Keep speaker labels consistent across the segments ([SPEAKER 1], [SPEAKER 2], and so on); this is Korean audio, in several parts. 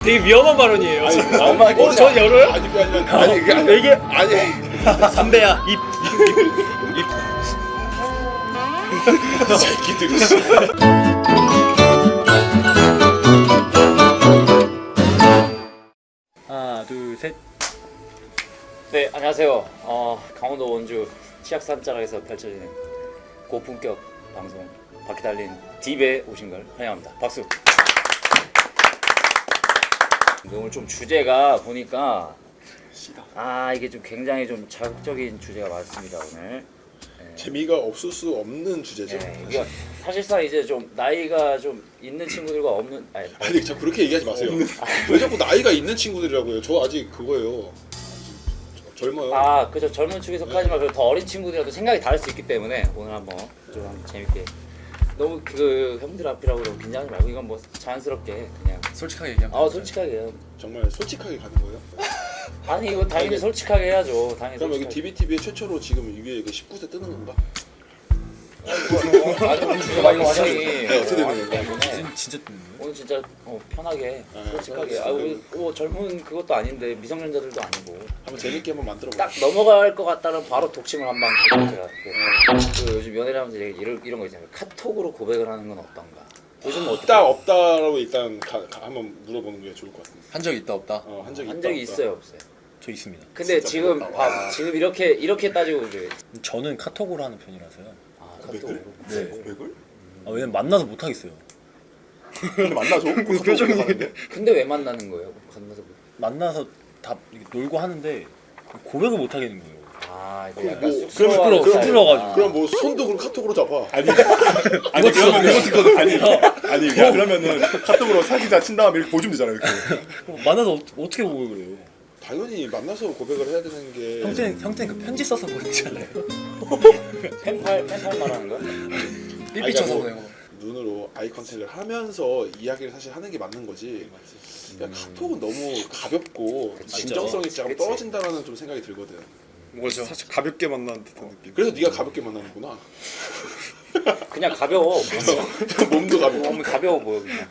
[SPEAKER 1] 되게 위험한 발언이에요.
[SPEAKER 2] 아니,
[SPEAKER 1] 지금.
[SPEAKER 2] 아니,
[SPEAKER 1] 저 열어요?
[SPEAKER 2] 아니 그게 아니라
[SPEAKER 1] 이게
[SPEAKER 2] 아니
[SPEAKER 1] 담배야. 입.
[SPEAKER 2] 새끼들이 씨.
[SPEAKER 1] 하나, 둘, 셋.
[SPEAKER 3] 네, 안녕하세요. 강원도 원주 치악산자락에서 펼쳐지는 고품격 방송 바퀴 달린 딥에 오신 걸 환영합니다. 박수. 오늘 좀 주제가 보니까 이게 좀 굉장히 좀 자극적인 주제가 많습니다 오늘.
[SPEAKER 2] 재미가 없을 수 없는 주제죠.
[SPEAKER 3] 네, 이게 사실상 이제 좀 나이가 좀 있는 친구들과 없는
[SPEAKER 2] 아니 자꾸 그렇게 얘기하지 마세요. 왜 자꾸 나이가 있는 친구들이라고요? 저 아직 그거예요. 젊어요.
[SPEAKER 3] 그죠. 젊은 축에 속하지만 그래도 더 어린 친구들이라도 생각이 다를 수 있기 때문에 오늘 한번 재밌게 너무 그 형들 앞이라고 그러고 긴장하지 말고 이건 뭐 자연스럽게 그냥
[SPEAKER 4] 솔직하게 얘기하면
[SPEAKER 3] 솔직하게 해요.
[SPEAKER 2] 정말 솔직하게 가는 거예요?
[SPEAKER 3] 아니 이거 당연히 솔직하게 해야죠. 당연히
[SPEAKER 2] 그럼 여기
[SPEAKER 3] 솔직하게.
[SPEAKER 2] DBTV에 최초로 지금 위에 19세 뜨는 건가?
[SPEAKER 3] 아니 주제가 이거 완전히
[SPEAKER 2] 네, 어떻게 되는 거예요?
[SPEAKER 4] 진짜 듣는 거예요?
[SPEAKER 3] 오늘 진짜 편하게 솔직하게
[SPEAKER 2] 그래요?
[SPEAKER 3] 우리 젊은 그것도 아닌데 미성년자들도 아니고
[SPEAKER 2] 한번 재밌게 한번 만들어
[SPEAKER 3] 딱
[SPEAKER 2] 볼게요.
[SPEAKER 3] 넘어갈 것 같다는 바로 독침을 한방 제가 그 요즘 연애를 하면서 이런 거 있잖아요. 카톡으로 고백을 하는 건 어떤가? 요즘 어떻게
[SPEAKER 2] 있다 없다라고 일단 한번 물어보는 게 좋을 것 같은데.
[SPEAKER 4] 한 적 있다 없다?
[SPEAKER 2] 한 적이
[SPEAKER 3] 한
[SPEAKER 2] 있다,
[SPEAKER 3] 적이
[SPEAKER 2] 없다?
[SPEAKER 3] 있어요 없어요?
[SPEAKER 4] 저 있습니다.
[SPEAKER 3] 근데 지금 지금 이렇게 따지고 이제
[SPEAKER 4] 저는 카톡으로 하는 편이라서요.
[SPEAKER 3] 카톡으로
[SPEAKER 4] 네.
[SPEAKER 2] 고백을?
[SPEAKER 4] 왜냐면 만나서 못 하겠어요.
[SPEAKER 2] 근데 만나서 그 표정이
[SPEAKER 3] 근데 왜 만나는 거예요? 만나서
[SPEAKER 4] 만나서 다 이렇게 놀고 하는데 고백을 못 하겠는 거예요.
[SPEAKER 3] 이거 약간
[SPEAKER 2] 뭐,
[SPEAKER 3] 쑥스러워하는
[SPEAKER 4] 그럼
[SPEAKER 3] 스타일.
[SPEAKER 4] 쑥스러워가지고.
[SPEAKER 2] 그럼 뭐 손도 그럼 카톡으로 잡아.
[SPEAKER 5] 아니 그러면 아니 야, 그러면은 카톡으로 사귀자 친 다음에 이렇게 보여주면 되잖아요. 이렇게.
[SPEAKER 4] 만나서 어떻게 고백을 해요?
[SPEAKER 2] 당연히 만나서 고백을 해야 되는 게
[SPEAKER 4] 형태는 그 편지 써서 보냈잖아요.
[SPEAKER 3] 펜팔 말하는 거야?
[SPEAKER 4] 삐삐
[SPEAKER 2] 그러니까
[SPEAKER 4] 쳐서
[SPEAKER 2] 뭐
[SPEAKER 4] 보내고.
[SPEAKER 2] 눈으로 아이 컨택을 하면서 이야기를 사실 하는 게 맞는 거지. 그냥 카톡은 너무 가볍고 진정성이 조금 떨어진다라는 좀 생각이 들거든.
[SPEAKER 5] 뭐죠? 사실 가볍게 만나는 듯한 느낌.
[SPEAKER 2] 그래서 네가 가볍게 만나는구나.
[SPEAKER 3] 그냥 가벼워.
[SPEAKER 2] 몸도 가볍고.
[SPEAKER 3] 몸이 가벼워 보여 그냥.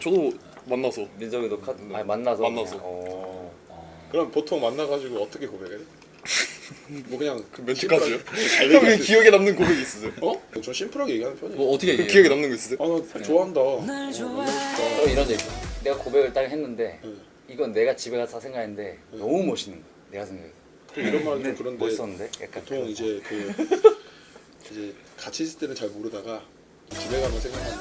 [SPEAKER 5] 저도 만나서
[SPEAKER 3] 민석이도 만나서.
[SPEAKER 2] 그럼 보통 만나가지고 어떻게 고백해? 뭐 그냥
[SPEAKER 5] 그 멘트까지요?
[SPEAKER 2] 잘
[SPEAKER 5] 형은
[SPEAKER 2] 얘기하지.
[SPEAKER 5] 기억에 남는 고백 있으세요?
[SPEAKER 2] 전 심플하게 얘기하는 편이에요.
[SPEAKER 4] 뭐 어떻게
[SPEAKER 5] 그
[SPEAKER 4] 얘기해요?
[SPEAKER 5] 기억에 남는 거 있으세요?
[SPEAKER 2] 나 좋아한다.
[SPEAKER 3] 그럼 이런 적 있어. 내가 고백을 딱 했는데
[SPEAKER 2] 응.
[SPEAKER 3] 이건 내가 집에 가서 생각했는데 너무 멋있는 거야. 내가 생각해.
[SPEAKER 2] 이런 말은 좀 그런데
[SPEAKER 3] 멋있었는데 약간
[SPEAKER 2] 보통 이제 이제 같이 있을 때는 잘 모르다가 집에 가면 생각하는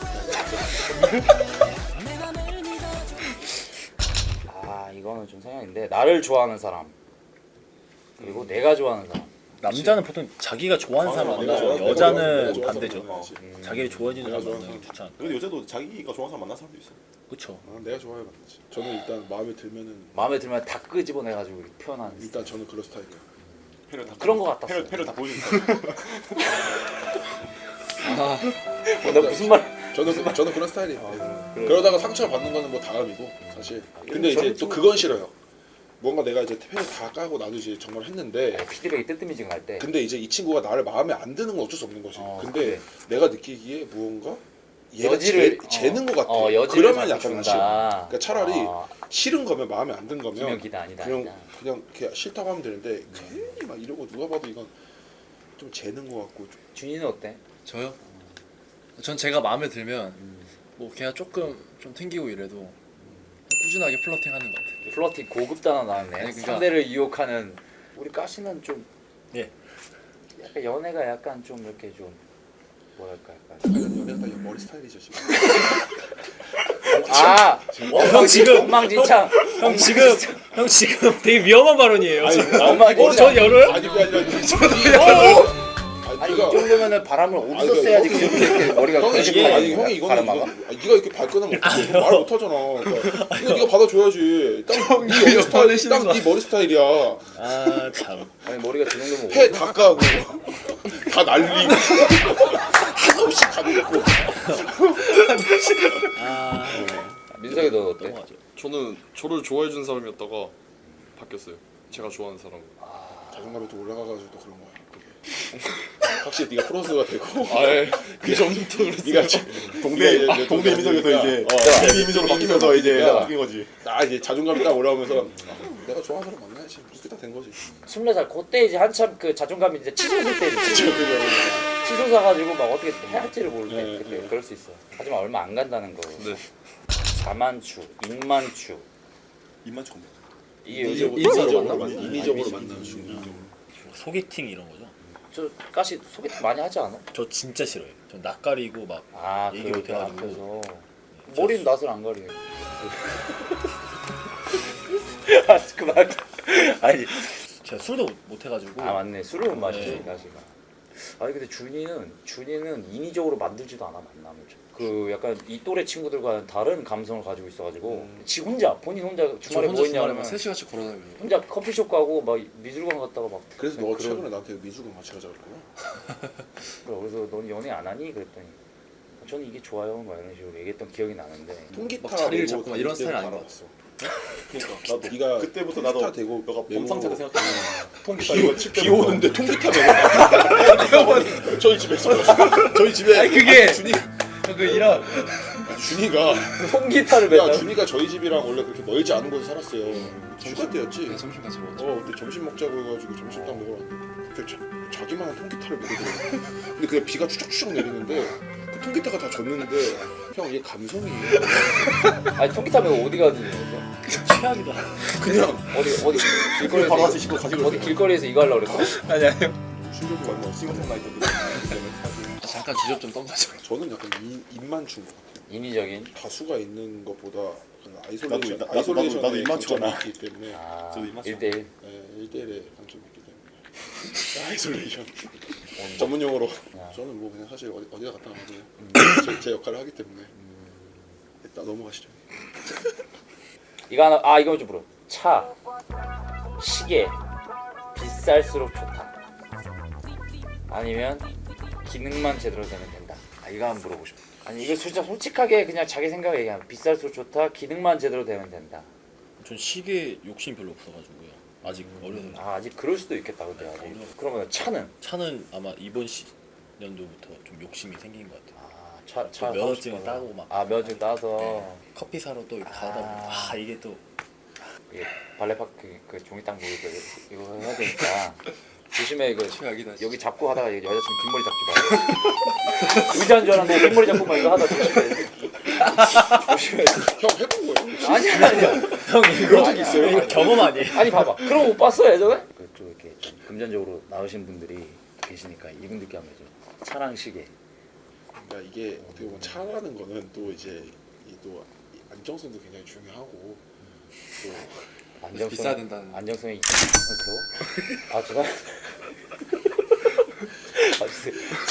[SPEAKER 3] 이거는 좀 생각인데 나를 좋아하는 사람 그리고 내가 좋아하는 사람.
[SPEAKER 4] 남자는 보통 자기가 좋아하는 사람
[SPEAKER 2] 내가
[SPEAKER 4] 만나죠.
[SPEAKER 2] 좋아하는
[SPEAKER 4] 여자는
[SPEAKER 2] 사람
[SPEAKER 4] 반대죠.
[SPEAKER 2] 만나야지.
[SPEAKER 4] 자기를 좋아해주는
[SPEAKER 2] 내가
[SPEAKER 4] 사람
[SPEAKER 2] 좋아하는
[SPEAKER 4] 만나기 좋지 않아.
[SPEAKER 5] 근데 여자도 자기가 좋아하는 사람 만난 사람도 있어.
[SPEAKER 4] 그쵸.
[SPEAKER 2] 내가 좋아해 만나지. 저는 일단 마음에 들면은
[SPEAKER 3] 마음에 들면 다 끄집어내가지고 이렇게 표현하는
[SPEAKER 2] 일단 저는 그런 스타일이에요.
[SPEAKER 5] 패를 다
[SPEAKER 3] 그런 거 같았어.
[SPEAKER 5] 패를 다 보여준다.
[SPEAKER 3] 나 무슨 말?
[SPEAKER 2] 저는 그런 스타일이에요. 그러다가 상처를 받는 거는 뭐 다음이고 사실. 근데 이제 또 그건 싫어요. 뭔가 내가 이제 펜을 다 까고 나도 이제 정말 했는데
[SPEAKER 3] 피드백이 뜨뜨미지근 할 때.
[SPEAKER 2] 근데 이제 이 친구가 나를 마음에 안 드는 건 어쩔 수 없는 거지. 근데
[SPEAKER 3] 그래.
[SPEAKER 2] 내가 느끼기에 무언가 얘가
[SPEAKER 3] 여지를
[SPEAKER 2] 재는 것 같아.
[SPEAKER 3] 여지를
[SPEAKER 2] 그러면 약간 난 싫어.
[SPEAKER 3] 준다.
[SPEAKER 2] 그러니까 차라리 싫은 거면 마음에 안 든 거면
[SPEAKER 3] 기명기다 아니다.
[SPEAKER 2] 그냥 이렇게 싫다고 하면 되는데 괜히 막 이러고 누가 봐도 이건 좀 재는 것 같고 좀
[SPEAKER 3] 준이는 어때?
[SPEAKER 4] 저요? 전 제가 마음에 들면 뭐 걔가 조금 좀 튕기고 이래도 꾸준하게 플러팅하는 것 같아요.
[SPEAKER 3] 플러팅 고급 단어 나왔네.
[SPEAKER 4] 아니, 그러니까-
[SPEAKER 3] 상대를 유혹하는 우리 까시는 좀
[SPEAKER 4] 예.
[SPEAKER 3] 약간 연애가 약간 좀 이렇게 좀 뭐랄까 약간
[SPEAKER 2] 연애가 다 머리 스타일이죠 지금.
[SPEAKER 1] 형 지금
[SPEAKER 3] 엉망진창.
[SPEAKER 1] 형 지금 되게 위험한 발언이에요. 지금.
[SPEAKER 3] 엉망진창.
[SPEAKER 1] 저 열어요?
[SPEAKER 2] 아니 그게 아니라
[SPEAKER 3] 아니 이 정도면은 바람을 어디서 쐬야지 그렇게 머리가
[SPEAKER 2] 형이 이거는 네가 이렇게 발끈하면 어떡해. 말 못하잖아. 그러니까 이거 네가 받아줘야지. 딱네 머리 스타일이야.
[SPEAKER 4] 참.
[SPEAKER 3] 아니 머리가 저 정도면
[SPEAKER 2] 해 다 까고 다 날리고 한없이 가볍고.
[SPEAKER 3] 민석이 너 어때?
[SPEAKER 5] 저는 저를 좋아해 준 사람이었다가 바뀌었어요. 제가 좋아하는 사람.
[SPEAKER 2] 자존감이 또 올라가가지고 또 그런 거야. 그게. 확실히 네가 프로스가 되고
[SPEAKER 4] 아예 그 전부터 그랬어.
[SPEAKER 2] 네가
[SPEAKER 5] 동대 이민석에서 이제 이미 이민석으로 바뀌면서 이제 바뀐 거지.
[SPEAKER 2] 나 이제 자존감이 딱 올라오면서 내가 좋아하는 사람 만나야지 이렇게 딱 된 거지.
[SPEAKER 3] 24살 그때 이제 한참 그 자존감이 이제 치솟을 때지. 치솟아 가지고 막 어떻게 해야 할지를 모를 때
[SPEAKER 2] 네,
[SPEAKER 3] 그때
[SPEAKER 2] 네.
[SPEAKER 3] 그럴 수 있어. 하지만 얼마 안 간다는 거.
[SPEAKER 4] 네.
[SPEAKER 3] 자만추, 인만추.
[SPEAKER 5] 입만 처음.
[SPEAKER 3] 이게 요즘
[SPEAKER 2] 인위적으로 만나는 중이야.
[SPEAKER 1] 소개팅 이런 거죠?
[SPEAKER 3] 저 가시 소개 많이 하지 않아?
[SPEAKER 1] 저 진짜 싫어요. 전 낯가리고 막
[SPEAKER 3] 아,
[SPEAKER 1] 얘기
[SPEAKER 3] 그
[SPEAKER 1] 못 해가지고.
[SPEAKER 3] 앞에서 머리는 낯을 안 가리네. 아, 그만. 아니,
[SPEAKER 1] 제가 술도 못 해가지고
[SPEAKER 3] 아 맞네. 술을 못 마시지,
[SPEAKER 1] 네.
[SPEAKER 3] 가시가. 아니 근데 준이는 인위적으로 만들지도 않아 만남을. 그 약간 이 또래 친구들과는 다른 감성을 가지고 있어가지고 지 혼자 본인 혼자
[SPEAKER 4] 저
[SPEAKER 3] 주말에
[SPEAKER 4] 혼자
[SPEAKER 3] 뭐 했냐
[SPEAKER 4] 주말에
[SPEAKER 3] 그러면
[SPEAKER 4] 막 3시 같이 걸어다니고.
[SPEAKER 3] 혼자 커피숍 가고 막 미술관 갔다가 막
[SPEAKER 2] 그래서 너
[SPEAKER 3] 그런-
[SPEAKER 2] 최근에 나한테 미술관 같이 가자 그랬구나.
[SPEAKER 3] 그래서 넌 연애 안 하니 그랬더니 저는 이게 좋아요 막 이런 식으로 얘기했던 기억이 나는데
[SPEAKER 2] 통기타
[SPEAKER 4] 막 자리를
[SPEAKER 2] 대고
[SPEAKER 4] 잡고 막 이런
[SPEAKER 2] 그때부터
[SPEAKER 4] 스타일 아닌 것
[SPEAKER 2] 알아봤어.
[SPEAKER 5] 그러니까 나도
[SPEAKER 2] 네가
[SPEAKER 5] 그때부터
[SPEAKER 2] 통기타
[SPEAKER 5] 나도
[SPEAKER 2] 대고
[SPEAKER 5] 너가
[SPEAKER 2] 외우고
[SPEAKER 5] 범상자가 생각해. 통기타 이거 칠
[SPEAKER 2] 비
[SPEAKER 5] 때부터.
[SPEAKER 2] 오는데 통기타 대고 저희 집에서 저희 집에
[SPEAKER 4] 아니, 그게-
[SPEAKER 2] 준이
[SPEAKER 4] 그 이런
[SPEAKER 2] 준이가
[SPEAKER 3] 통기타를
[SPEAKER 2] 야
[SPEAKER 3] 맨날
[SPEAKER 2] 준이가 저희 집이랑 원래 그렇게 멀지 않은 곳에 살았어요. 휴가 때였지.
[SPEAKER 4] 네, 점심 같이 먹었죠.
[SPEAKER 2] 그때 점심 먹자고 해가지고 점심 딱 먹으러 왔는데 그때 자기만한 통기타를 메고 들어. 근데 그냥 비가 추적추적 내리는데 그 통기타가 다 젖는데 형 이게 감성이에요.
[SPEAKER 3] 아니 통기타 메고 어디 가지 그래서
[SPEAKER 1] 최악이다.
[SPEAKER 2] 그냥
[SPEAKER 3] 어디 길거리에서
[SPEAKER 5] 바로 가서 씹고 가지고
[SPEAKER 3] 어디 길거리에서 이거 하려고 그랬어?
[SPEAKER 4] 아니 아니요.
[SPEAKER 5] 충격이 얼마 싱어송 나이트 때문에 사실
[SPEAKER 4] 잠깐 주접 좀 떤거죠.
[SPEAKER 2] 저는 약간 입만 춘 것 같아요.
[SPEAKER 3] 인위적인
[SPEAKER 2] 다수가 있는 것보다 아이솔레이션,
[SPEAKER 5] 나도
[SPEAKER 2] 아이솔레이션에
[SPEAKER 5] 입만
[SPEAKER 2] 강점이
[SPEAKER 5] 춰.
[SPEAKER 2] 있기 때문에
[SPEAKER 3] 아
[SPEAKER 5] 저도 입맛이
[SPEAKER 3] 1대1
[SPEAKER 2] 1대1의 강점이 있기 때문에 아이솔레이션 전문 용어로 저는 뭐 그냥 사실 어디다 갔다 가도 제 역할을 하기 때문에 일단 넘어가시죠.
[SPEAKER 3] 이거 하나 이거 좀 물어. 차, 시계 비쌀수록 좋다. 아니면 기능만 제대로 되면 된다. 이거 한번 물어보고 싶어. 아니 이거 진짜 솔직하게 그냥 자기 생각 얘기하면 비쌀수록 좋다. 기능만 제대로 되면 된다.
[SPEAKER 1] 전 시계 욕심 별로 없어가지고요. 아직 어려서.
[SPEAKER 3] 아직 그럴 수도 있겠다 근데 아직. 그러면 차는?
[SPEAKER 1] 차는 아마 이번 연도부터 좀 욕심이 생긴 것 같아요.
[SPEAKER 3] 차
[SPEAKER 1] 면허증을 따고 막
[SPEAKER 3] 면허증 따서
[SPEAKER 1] 커피 사러 또 가다 보면 이게 또
[SPEAKER 3] 이게 발레파크 그 종이 땅 보이고 이거 해야 되니까 조심해 이거
[SPEAKER 4] 최악이다.
[SPEAKER 3] 여기 잡고 하다가 여자친구 뒷머리 잡지 마. 의자인 줄 알았는데 뒷머리 잡고 막 이거 하다 조심해. 조심해.
[SPEAKER 2] 형 해본 거예요?
[SPEAKER 3] 아니야.
[SPEAKER 1] 형 이거 적 있어요? 이거 경험 아니에요?
[SPEAKER 3] 아니 봐봐. 그런 거 못 봤어 예전에? 그쪽 이렇게 좀 금전적으로 나으신 분들이 계시니까 이분들께 한번 해줘. 차랑 시계.
[SPEAKER 2] 그러니까 이게 어떻게 보면 차라는 거는 또 이제 또 안정성도 굉장히 중요하고 또
[SPEAKER 3] 안정성
[SPEAKER 4] 비싸야 된다는.
[SPEAKER 3] 안정성이 배워? 죄송.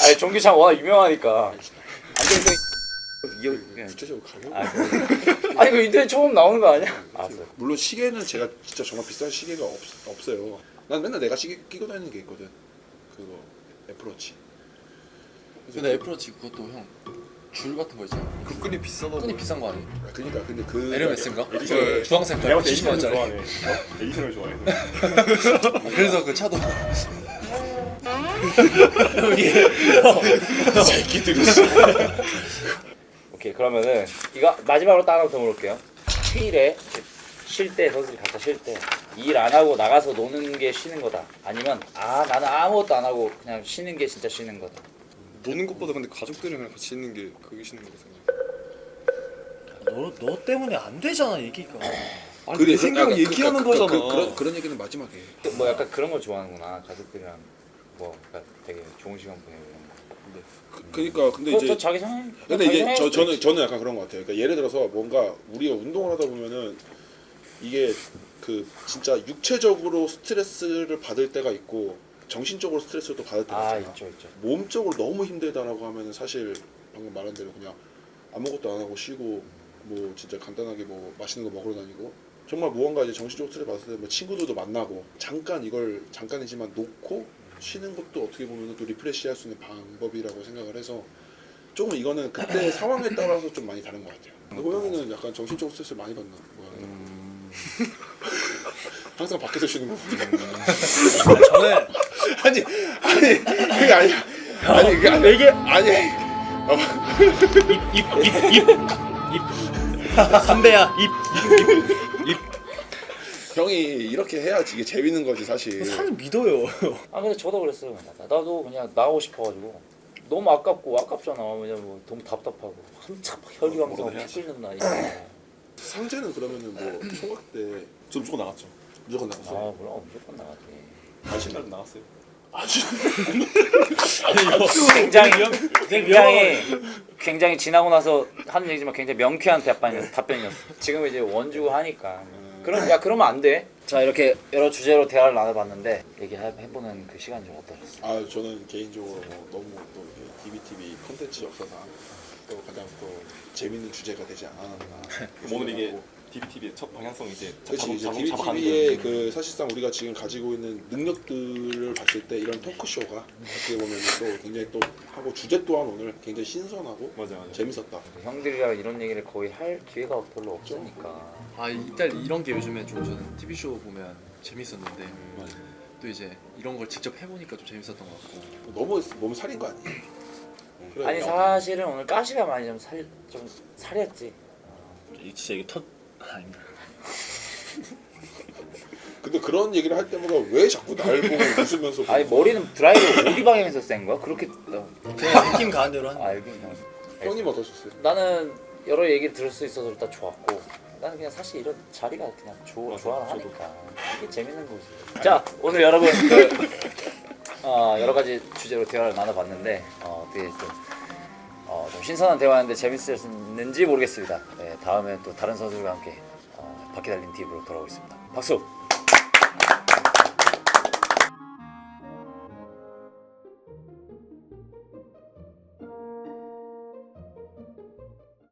[SPEAKER 3] 아니 종규창 워낙 유명하니까 안정성이 이거 그냥
[SPEAKER 2] 구체적으로 가격
[SPEAKER 3] 아니 그 인터넷 처음 나오는 거 아니야? 알았어.
[SPEAKER 2] 물론 시계는 제가 진짜 정말 비싼 시계가 없어요. 난 맨날 내가 시계 끼고 다니는 게 있거든. 그거 애플워치.
[SPEAKER 4] 근데 애플워치 그것도 형 줄 같은 거 있잖아.
[SPEAKER 5] 그 끈이 비싸다.
[SPEAKER 4] 끈이 비싼 거 아니에요?
[SPEAKER 2] 그러니까 근데 그
[SPEAKER 4] 에르메스인가?
[SPEAKER 5] 에디션.
[SPEAKER 4] 그 주황색
[SPEAKER 5] 내가
[SPEAKER 4] 거
[SPEAKER 5] 에디션을
[SPEAKER 4] 20만원짜리.
[SPEAKER 5] 좋아하네. 에디션을 좋아해.
[SPEAKER 4] 그래서 그 차도
[SPEAKER 2] 새끼들이
[SPEAKER 3] 오케이 그러면은 이거 마지막으로 딱 하나 더 물을게요. 휴일에 쉴 때 선수들이 각자 쉴 때 일 안 하고 나가서 노는 게 쉬는 거다. 아니면 나는 아무것도 안 하고 그냥 쉬는 게 진짜 쉬는 거다.
[SPEAKER 6] 노는 것보다 근데 가족들이랑 그냥 같이 있는 게 그게 쉬는 거라고 생각해.
[SPEAKER 1] 너 때문에 안 되잖아 얘기가.
[SPEAKER 6] 아니 내 생각 얘기하는 거잖아.
[SPEAKER 2] 그런 얘기는 마지막에.
[SPEAKER 3] 뭐 약간 그런 걸 좋아하는구나. 가족들이랑 뭐 그러니까 되게 좋은 시간 보내고 이런 거.
[SPEAKER 2] 그러니까 근데
[SPEAKER 3] 그것도
[SPEAKER 2] 이제
[SPEAKER 3] 자기 생각.
[SPEAKER 2] 근데 이제 저는 약간 그런 것 같아요. 그러니까 예를 들어서 뭔가 우리가 운동을 하다 보면은 이게 그 진짜 육체적으로 스트레스를 받을 때가 있고 정신적으로 스트레스를 또 받을 때가 있잖아.
[SPEAKER 3] 있죠.
[SPEAKER 2] 몸적으로 너무 힘들다라고 하면은 사실 방금 말한 대로 그냥 아무것도 안 하고 쉬고 뭐 진짜 간단하게 뭐 맛있는 거 먹으러 다니고 정말 무언가 이제 정신적으로 스트레스 받을 때 뭐 친구들도 만나고 잠깐 이걸 잠깐이지만 놓고 쉬는 것도 어떻게 보면 또 리프레시할 수 있는 방법이라고 생각을 해서 조금 이거는 그때 상황에 따라서 좀 많이 다른 것 같아요. 근데 호영이는 약간 정신적으로 스트레스를 많이 받는 거야. 항상 밖에서 쉬는 거.
[SPEAKER 4] 저는
[SPEAKER 2] 아니 그게 아니야. 아니 그게 아니야.
[SPEAKER 1] 이게
[SPEAKER 2] 아니
[SPEAKER 1] 선배야 입.
[SPEAKER 2] 형이 이렇게 해야지 이게 재밌는 거지 사실.
[SPEAKER 1] 사람 믿어요.
[SPEAKER 3] 아 근데 저도 그랬어요. 나도 그냥 나가고 싶어가지고 너무 아깝잖아. 왜냐면 너무 답답하고 한참 혈기왕성 피 끓는 나이.
[SPEAKER 2] 상재는 그러면은 뭐 총각 때
[SPEAKER 5] 저 무조건 나갔죠.
[SPEAKER 2] 무조건
[SPEAKER 3] 아
[SPEAKER 2] 나갔어요.
[SPEAKER 3] 물론 무조건 나가지.
[SPEAKER 5] 단신 날도 나갔어요.
[SPEAKER 3] 굉장히 지나고 나서 하는 얘기지만 굉장히 명쾌한 답변이었어. 지금 이제 원주고 하니까 그러면 안 돼. 자 이렇게 여러 주제로 대화를 나눠봤는데 얘기해보는 그 시간 좀 어떠셨어요?
[SPEAKER 2] 아 저는 개인적으로 뭐 너무 또 DBTV 콘텐츠 역사상 또 가장 또 재밌는 주제가 되지 않았나.
[SPEAKER 5] 오늘 이게 DBTV의 첫 방향성 이제
[SPEAKER 2] 그렇지 이제
[SPEAKER 5] 잡아가는
[SPEAKER 2] DBTV의
[SPEAKER 5] 거예요.
[SPEAKER 2] 그 사실상 우리가 지금 가지고 있는 능력들을 봤을 때 이런 토크쇼가 어떻게 보면 또 굉장히 또 하고 주제 또한 오늘 굉장히 신선하고
[SPEAKER 5] 맞아.
[SPEAKER 2] 재밌었다.
[SPEAKER 3] 형들이랑 이런 얘기를 거의 할 기회가 별로 없으니까.
[SPEAKER 4] 아 일단 이런 게 요즘에 좀 저는 TV 쇼 보면 재밌었는데 또 이제 이런 걸 직접 해보니까 좀 재밌었던 것 같고.
[SPEAKER 2] 너무 몸 살인 거 아니에요? 그래,
[SPEAKER 3] 아니 사실은 오늘 가시가 많이 좀 살렸지.
[SPEAKER 1] 진짜 이게 아닌가.
[SPEAKER 2] 근데 그런 얘기를 할 때마다 왜 자꾸 날 보고 웃으면서
[SPEAKER 3] 아니 머리는 드라이로 어디 방향에서 센 거야? 그렇게
[SPEAKER 1] 그냥 느낌 가는 대로 하는.
[SPEAKER 3] 알긴
[SPEAKER 2] 형님 어떠셨어요?
[SPEAKER 3] 나는 여러 얘기 들을 수 있어서 일단 좋았고 나는 그냥 사실 이런 자리가 그냥 좋아하니까 이게 재밌는 거지. 자 오늘 여러분 여러 가지 주제로 대화를 나눠봤는데 어떻게 좀 신선한 대화였는데 재밌었는지 모르겠습니다. 네, 다음에 또 다른 선수들과 함께 바퀴 달린 TV로 돌아오겠습니다. 박수.